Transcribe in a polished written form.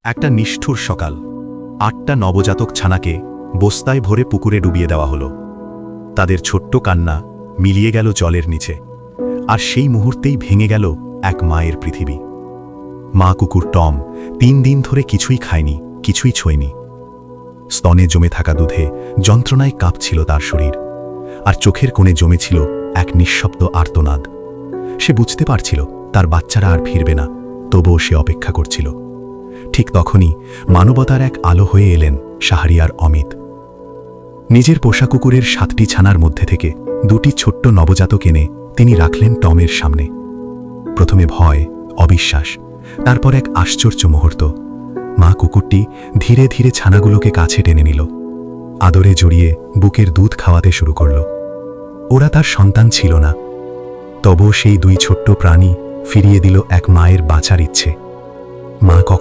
একটা নিষ্ঠুর সকাল। ৮টা নবজাতক ছানাকে বস্তায় ভরে পুকুরে ডুবিয়ে দেওয়া হলো। তাদের ছোট্ট কান্না মিলিয়ে গেল জলের নিচে, আর সেই মুহূর্তেই ভেঙে গেল এক মায়ের পৃথিবী। মা কুকুর টম ৩ দিন ধরে কিছুই খায়নি, কিছুই ছোঁয়নি। স্তনে জমে থাকা দুধে যন্ত্রণায় কাঁপছিল তার শরীর, আর চোখের কোণে জমেছিল এক নিঃশব্দ আর্তনাদ। সে বুঝতে পারছিল তার বাচ্চারা আর ফিরবে না, তবুও সে অপেক্ষা করছিল। ঠিক তখনই মানবতার এক আলো হয়ে এলেন শাহরিয়ার অমিত। নিজের পোষা কুকুরের 7টি ছানার মধ্যে থেকে 2টি ছোট্ট নবজাতক এনে তিনি রাখলেন টমের সামনে। প্রথমে ভয়, অবিশ্বাস, তারপর এক আশ্চর্য মুহূর্ত। মা কুকুরটি ধীরে ধীরে ছানাগুলোকে কাছে টেনে নিল, আদরে জড়িয়ে বুকের দুধ খাওয়াতে শুরু করল। ওরা তার সন্তান ছিল না, তবুও সেই 2 ছোট্ট প্রাণী ফিরিয়ে দিল এক মায়ের বাঁচার ইচ্ছে। মা কখনো